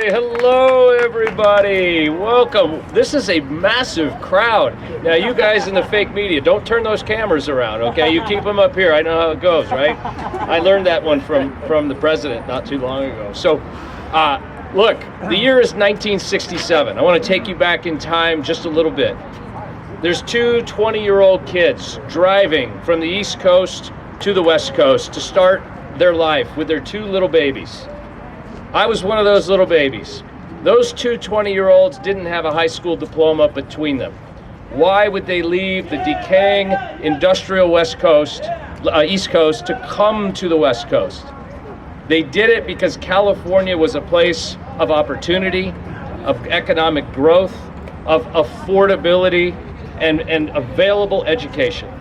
Hello, everybody. Welcome. This is a massive crowd. Now, you guys in the fake media, don't turn those cameras around, okay? You keep them up here. I know how it goes, right? I learned that one from the president not too long ago. So, look, the year is 1967. I want to take you back in time just a little bit. There's two 20-year-old kids driving from the East Coast to the West Coast to start their life with their two little babies. I was one of those little babies. Those two 20-year-olds didn't have a high school diploma between them. Why would they leave the decaying industrial East Coast to come to the West Coast? They did it because California was a place of opportunity, of economic growth, of affordability, and available education.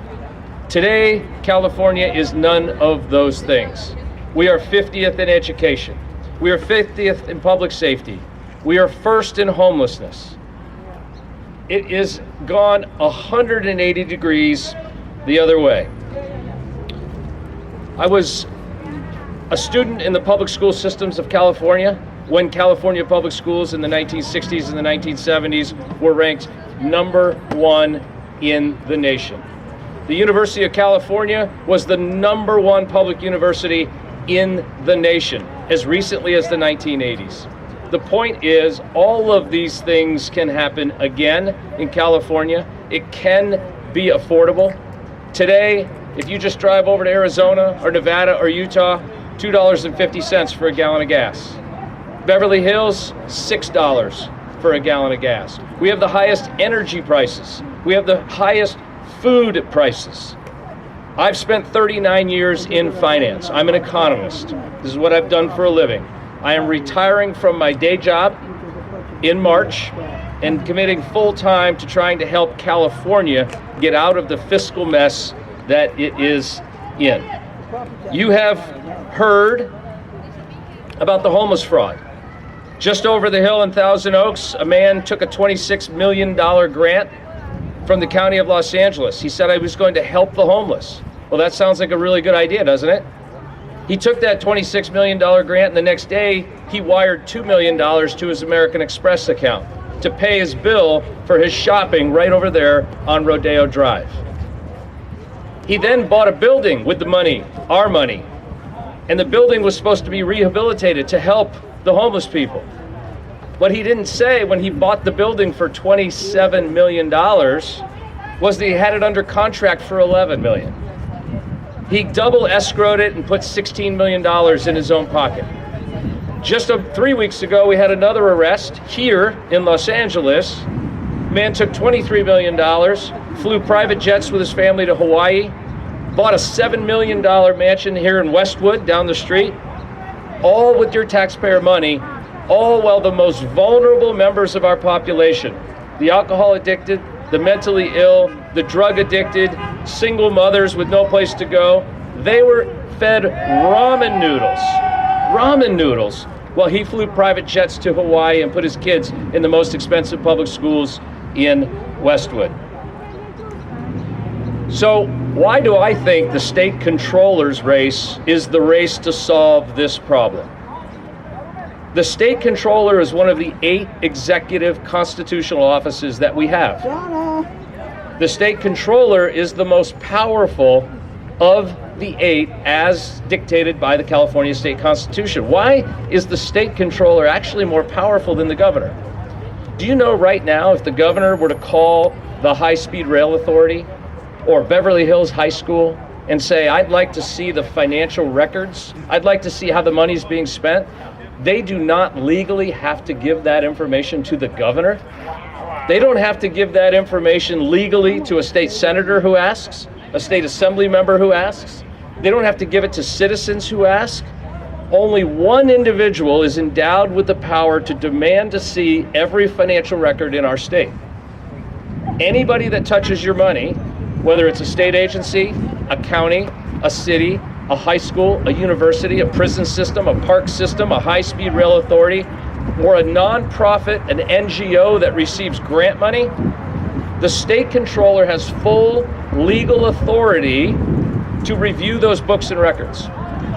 Today, California is none of those things. We are 50th in education. We are 50th in public safety. We are first in homelessness. It is gone 180 degrees the other way. I was a student in the public school systems of California when California public schools in the 1960s and the 1970s were ranked #1 in the nation. The University of California was the #1 public university in the nation as recently as the 1980s. The point is, all of these things can happen again in California. It can be affordable. Today, if you just drive over to Arizona or Nevada or Utah, $2.50 for a gallon of gas. Beverly Hills, $6 for a gallon of gas. We have the highest energy prices. We have the highest food prices. I've spent 39 years in finance. I'm an economist. This is what I've done for a living. I am retiring from my day job in March and committing full time to trying to help California get out of the fiscal mess that it is in. You have heard about the homeless fraud. Just over the hill in Thousand Oaks, a man took a $26 million grant from the County of Los Angeles. He said I was going to help the homeless. Well, that sounds like a really good idea, doesn't it? He took that $26 million grant, and the next day he wired $2 million to his American Express account to pay his bill for his shopping right over there on Rodeo Drive. He then bought a building with the money, our money, and the building was supposed to be rehabilitated to help the homeless people. What he didn't say when he bought the building for $27 million was that he had it under contract for $11 million. He double escrowed it and put $16 million in his own pocket. Just 3 weeks ago, we had another arrest here in Los Angeles. Man took $23 million, flew private jets with his family to Hawaii, bought a $7 million mansion here in Westwood down the street, all with your taxpayer money, all while the most vulnerable members of our population, the alcohol addicted, the mentally ill, the drug addicted, single mothers with no place to go, they were fed ramen noodles, while he flew private jets to Hawaii and put his kids in the most expensive public schools in Westwood. So why do I think the state controller's race is the race to solve this problem? The state controller is one of the 8 executive constitutional offices that we have. The state controller is the most powerful of the 8 as dictated by the California State Constitution. Why is the state controller actually more powerful than the governor? Do you know right now if the governor were to call the High-Speed Rail Authority or Beverly Hills High School and say, I'd like to see the financial records, I'd like to see how the money's being spent, they do not legally have to give that information to the governor. They don't have to give that information legally to a state senator who asks, a state assembly member who asks. They don't have to give it to citizens who ask. Only one individual is endowed with the power to demand to see every financial record in our state. Anybody that touches your money, whether it's a state agency, a county, a city, a high school, a university, a prison system, a park system, a high-speed rail authority, or a nonprofit, an NGO that receives grant money, the state controller has full legal authority to review those books and records.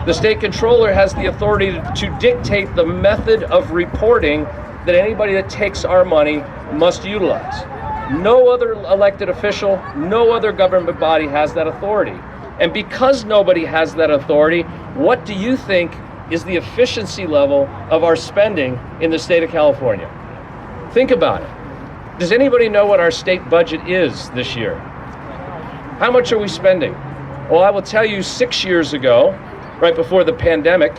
The state controller has the authority to dictate the method of reporting that anybody that takes our money must utilize. No other elected official, no other government body has that authority. And because nobody has that authority, what do you think is the efficiency level of our spending in the state of California? Think about it. Does anybody know what our state budget is this year? How much are we spending? Well, I will tell you, 6 years ago, right before the pandemic,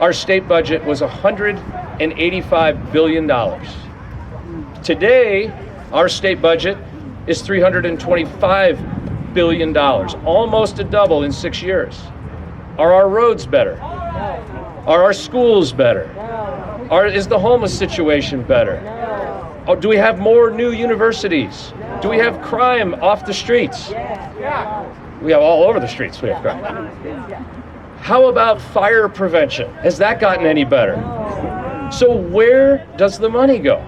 our state budget was $185 billion. Today, our state budget is $325 billion, almost a double in 6 years. Are our roads better? Are our schools better? Is the homeless situation better? Do we have more new universities? Do we have crime off the streets? We have all over the streets, we have crime. How about fire prevention? Has that gotten any better? So where does the money go?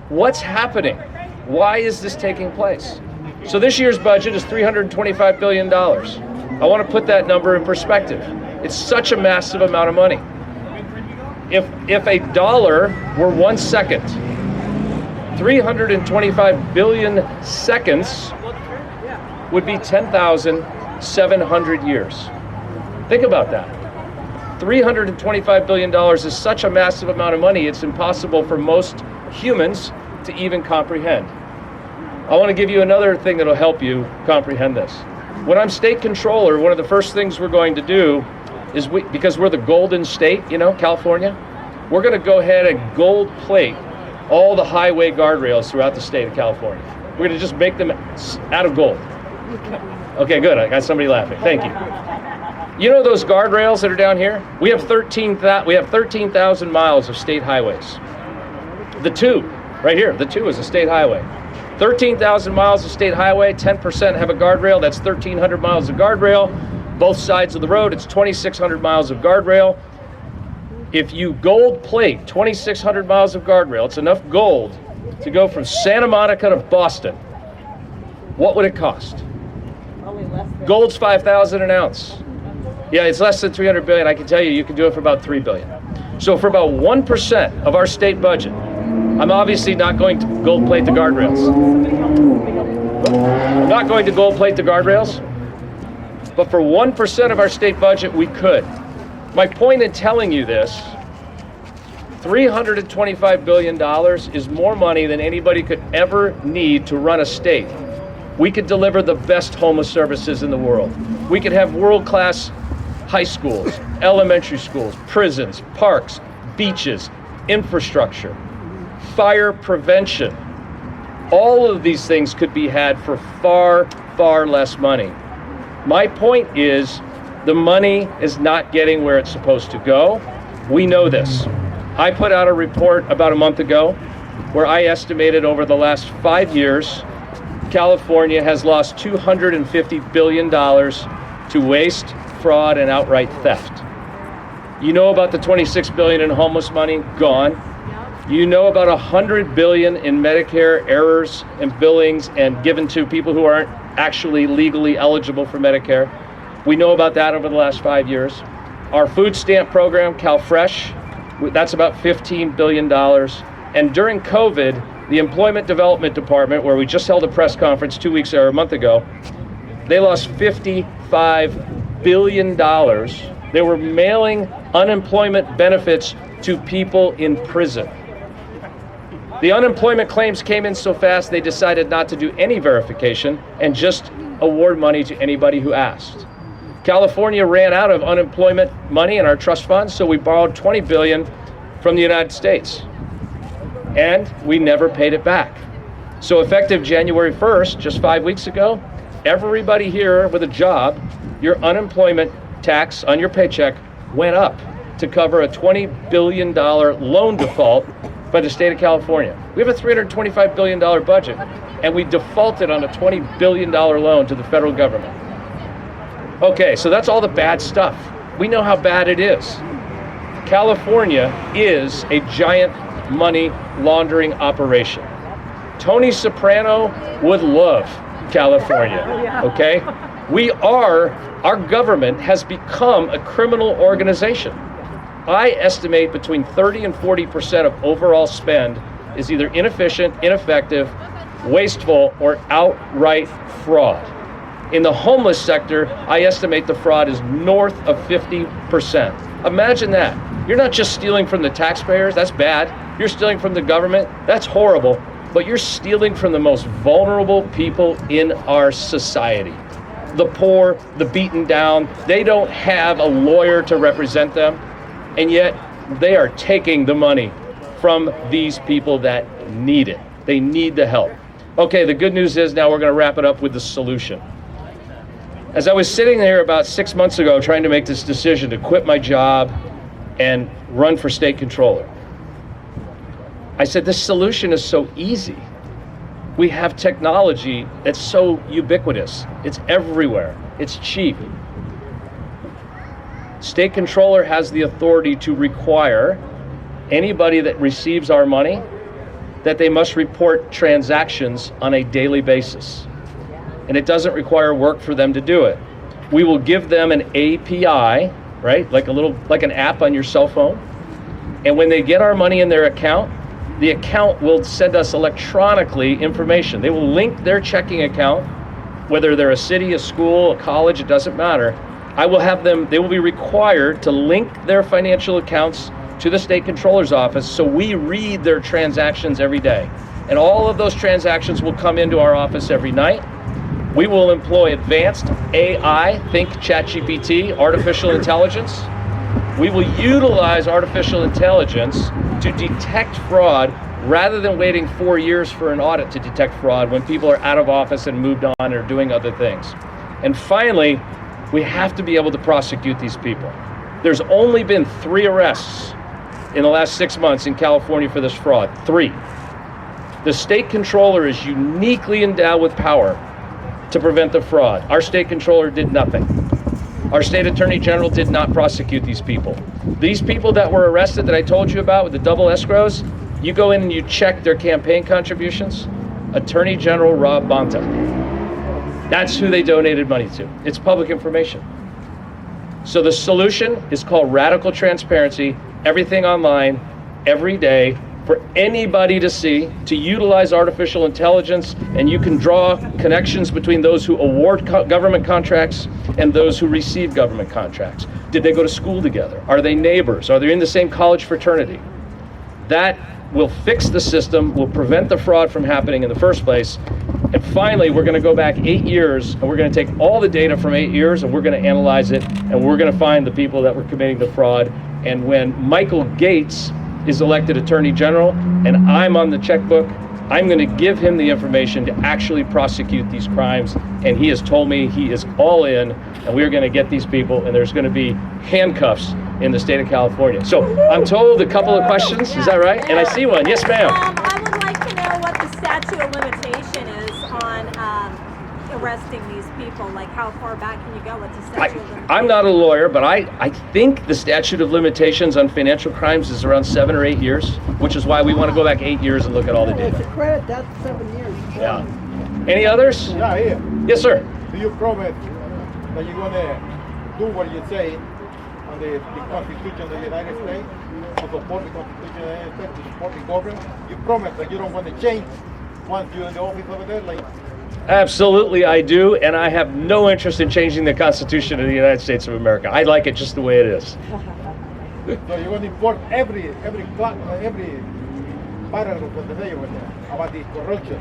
What's happening? Why is this taking place? So this year's budget is $325 billion. I want to put that number in perspective. It's such a massive amount of money. If a dollar were 1 second, 325 billion seconds would be 10,700 years. Think about that. $325 billion is such a massive amount of money, it's impossible for most humans to even comprehend. I want to give you another thing that'll help you comprehend this. When I'm state controller, one of the first things we're going to do is, because we're the golden state, California, we're going to go ahead and gold plate all the highway guardrails throughout the state of California. We're going to just make them out of gold. Okay, good. I got somebody laughing. Thank you. You know those guardrails that are down here? We have 13,000 miles of state highways. The 2, right here, the 2 is a state highway. 13,000 miles of state highway, 10% have a guardrail. That's 1,300 miles of guardrail. Both sides of the road, it's 2,600 miles of guardrail. If you gold plate 2,600 miles of guardrail, it's enough gold to go from Santa Monica to Boston. What would it cost? Probably less than. Gold's $5,000 an ounce. Yeah, it's less than 300 billion. I can tell you can do it for about 3 billion. So for about 1% of our state budget, I'm obviously not going to gold plate the guardrails. I'm not going to gold plate the guardrails, but for 1% of our state budget, we could. My point in telling you this, $325 billion is more money than anybody could ever need to run a state. We could deliver the best homeless services in the world. We could have world-class high schools, elementary schools, prisons, parks, beaches, infrastructure, fire prevention. All of these things could be had for far, far less money. My point is, the money is not getting where it's supposed to go. We know this. I put out a report about a month ago where I estimated over the last 5 years, California has lost $250 billion to waste, fraud, and outright theft. You know about the $26 billion in homeless money gone. You know about $100 billion in Medicare errors and billings and given to people who aren't actually legally eligible for Medicare. We know about that over the last 5 years. Our food stamp program, CalFresh, that's about $15 billion. And during COVID, the Employment Development Department, where we just held a press conference a month ago, they lost $55 billion. They were mailing unemployment benefits to people in prison. The unemployment claims came in so fast, they decided not to do any verification and just award money to anybody who asked. California ran out of unemployment money in our trust funds, so we borrowed $20 billion from the United States. And we never paid it back. So effective January 1st, just 5 weeks ago, everybody here with a job, your unemployment tax on your paycheck went up to cover a $20 billion loan default by the state of California. We have a $325 billion budget, and we defaulted on a $20 billion loan to the federal government. Okay, so that's all the bad stuff. We know how bad it is. California is a giant money laundering operation. Tony Soprano would love California, okay? Our government has become a criminal organization. I estimate between 30 and 40% of overall spend is either inefficient, ineffective, wasteful, or outright fraud. In the homeless sector, I estimate the fraud is north of 50%. Imagine that. You're not just stealing from the taxpayers, that's bad. You're stealing from the government, that's horrible. But you're stealing from the most vulnerable people in our society. The poor, the beaten down, they don't have a lawyer to represent them, and yet they are taking the money from these people that need it. They need the help. Okay, the good news is now we're gonna wrap it up with the solution. As I was sitting there about 6 months ago trying to make this decision to quit my job and run for state controller, I said, this solution is so easy. We have technology that's so ubiquitous. It's everywhere. It's cheap. State controller has the authority to require anybody that receives our money that they must report transactions on a daily basis. And it doesn't require work for them to do it. We will give them an API, right? Like an app on your cell phone. And when they get our money in their account, the account will send us electronically information. They will link their checking account, whether they're a city, a school, a college, it doesn't matter. They will be required to link their financial accounts to the state controller's office, so we read their transactions every day. And all of those transactions will come into our office every night. We will employ advanced AI, think ChatGPT, artificial intelligence. We will utilize artificial intelligence to detect fraud rather than waiting 4 years for an audit to detect fraud when people are out of office and moved on or doing other things. And finally, we have to be able to prosecute these people. There's only been 3 arrests in the last 6 months in California for this fraud, 3. The state controller is uniquely endowed with power to prevent the fraud. Our state controller did nothing. Our state attorney general did not prosecute these people. These people that were arrested that I told you about with the double escrows, you go in and you check their campaign contributions, Attorney General Rob Bonta. That's who they donated money to. It's public information. So the solution is called radical transparency, everything online, every day, for anybody to see, to utilize artificial intelligence, and you can draw connections between those who award government contracts and those who receive government contracts. Did they go to school together? Are they neighbors? Are they in the same college fraternity? That will fix the system, will prevent the fraud from happening in the first place. And finally, we're gonna go back 8 years, and we're gonna take all the data from 8 years, and we're gonna analyze it, and we're gonna find the people that were committing the fraud. And when Michael Gates is elected Attorney General, and I'm on the checkbook, I'm gonna give him the information to actually prosecute these crimes. And he has told me he is all in, and we're gonna get these people, and there's gonna be handcuffs in the state of California. So I'm told a couple of questions, is that right? And I see one, yes ma'am. I would like to know what the statute of limitation is on arresting these people. Like how far back can you go with the statute of limitation? I'm not a lawyer, but I think the statute of limitations on financial crimes is around 7 or 8 years, which is why we want to go back 8 years and look at all the It's data. a credit, that's 7 years. Yeah. Any others? Yeah, here. Yes, sir. Do you promise that you're gonna do what you say on the Constitution of the United States, to support the Constitution of the United States, to support the government? You promise that you don't want to change once you're in the office over there, like? Absolutely, I do, and I have no interest in changing the Constitution of the United States of America. I like it just the way it is. So you're going to import every paragraph of the day over there about the corruption,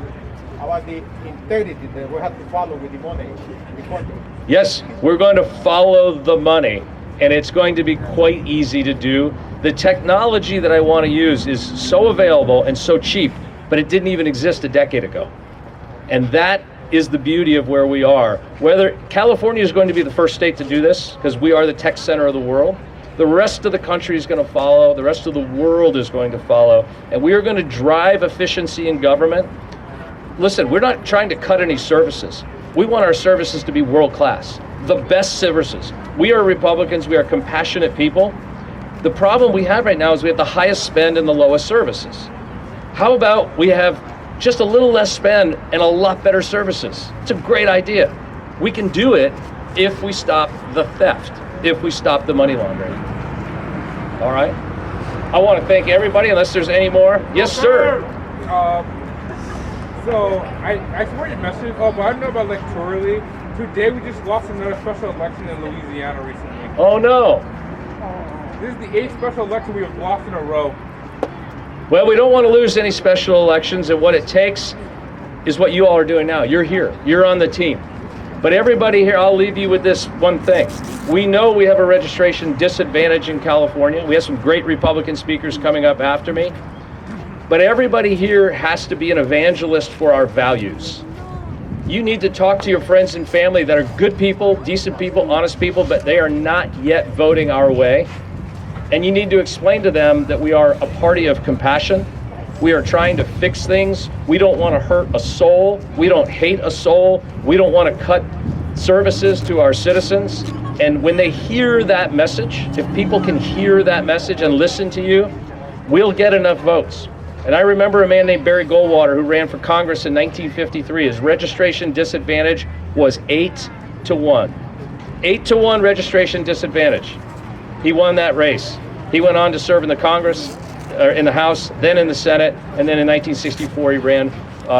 about the integrity that we have to follow with the money in the country. Yes, we're going to follow the money, and it's going to be quite easy to do. The technology that I want to use is so available and so cheap, but it didn't even exist a decade ago. And that is the beauty of where we are. Whether California is going to be the first state to do this, because we are the tech center of the world, the rest of the country is going to follow, the rest of the world is going to follow, and we are going to drive efficiency in government. Listen, we're not trying to cut any services. We want our services to be world class, the best services. We are Republicans, we are compassionate people. The problem we have right now is we have the highest spend and the lowest services. How about we have just a little less spend and a lot better services? It's a great idea. We can do it if we stop the theft, if we stop the money laundering. All right? I want to thank everybody, unless there's any more. Yes, sir. So I saw your message. Oh, but I don't know about electorally. Today we just lost another special election in Louisiana recently. Oh, no. This is the 8th special election we have lost in a row. Well, we don't want to lose any special elections, and what it takes is what you all are doing now. You're here. You're on the team. But everybody here, I'll leave you with this one thing. We know we have a registration disadvantage in California. We have some great Republican speakers coming up after me. But everybody here has to be an evangelist for our values. You need to talk to your friends and family that are good people, decent people, honest people, but they are not yet voting our way. And you need to explain to them that we are a party of compassion. We are trying to fix things. We don't want to hurt a soul. We don't hate a soul. We don't want to cut services to our citizens. And when they hear that message, if people can hear that message and listen to you, we'll get enough votes. And I remember a man named Barry Goldwater who ran for Congress in 1953. His registration disadvantage was 8-1. 8-1 registration disadvantage. He won that race. He went on to serve in the Congress, in the House, then in the Senate, and then in 1964 he ran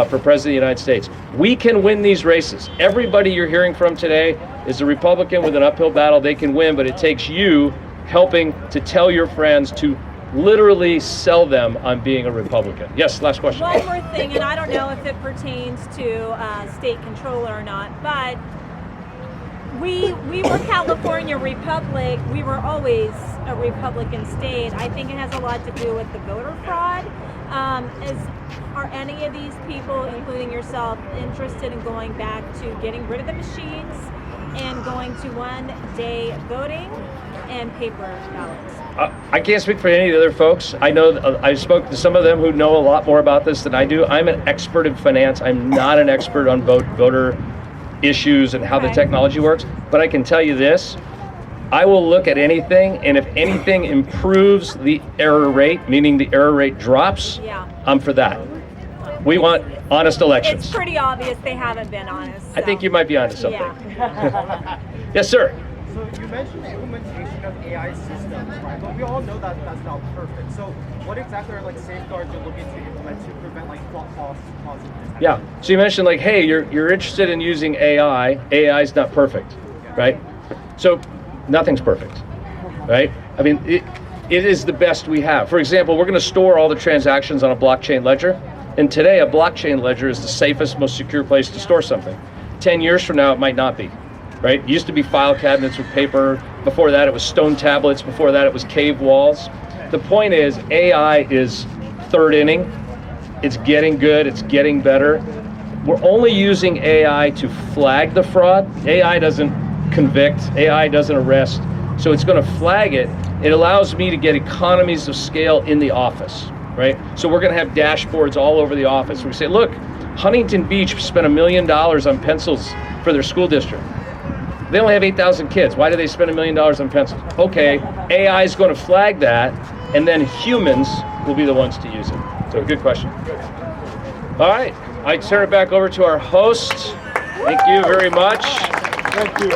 for President of the United States. We can win these races. Everybody you're hearing from today is a Republican with an uphill battle. They can win, but it takes you helping to tell your friends to literally sell them on being a Republican. Yes, last question. One more thing, and I don't know if it pertains to state controller or not, but we were California Republic. We were always a Republican state. I think it has a lot to do with the voter fraud. Are any of these people, including yourself, interested in going back to getting rid of the machines and going to one-day voting and paper ballots? I can't speak for any of the other folks. I know I spoke to some of them who know a lot more about this than I do. I'm an expert in finance. I'm not an expert on voter issues and how the technology works, but I can tell you this. I will look at anything, and if anything improves the error rate, meaning the error rate drops, I'm for that. We want honest elections. It's pretty obvious they haven't been honest. I think you might be onto something. Yeah. Yes, sir. So you mentioned the implementation of AI systems, right? But we all know that that's not perfect. So what exactly are like safeguards you're looking to implement to prevent like false positives? Yeah. So you mentioned like, hey, you're interested in using AI. AI is not perfect, right? So nothing's perfect, right? I mean, it is the best we have. For example, we're going to store all the transactions on a blockchain ledger. And today, a blockchain ledger is the safest, most secure place to store something. 10 years from now, it might not be, right? It used to be file cabinets with paper. Before that, it was stone tablets. Before that, it was cave walls. The point is, AI is third inning. It's getting good. It's getting better. We're only using AI to flag the fraud. AI doesn't convict. AI doesn't arrest. So it's going to flag it. It allows me to get economies of scale in the office, right? So we're going to have dashboards all over the office. We say, look, Huntington Beach spent $1 million on pencils for their school district. They only have 8,000 kids. Why do they spend $1 million on pencils? Okay, AI is going to flag that, and then humans will be the ones to use it. So good question. All right, I turn it back over to our host. Thank you very much. Thank you.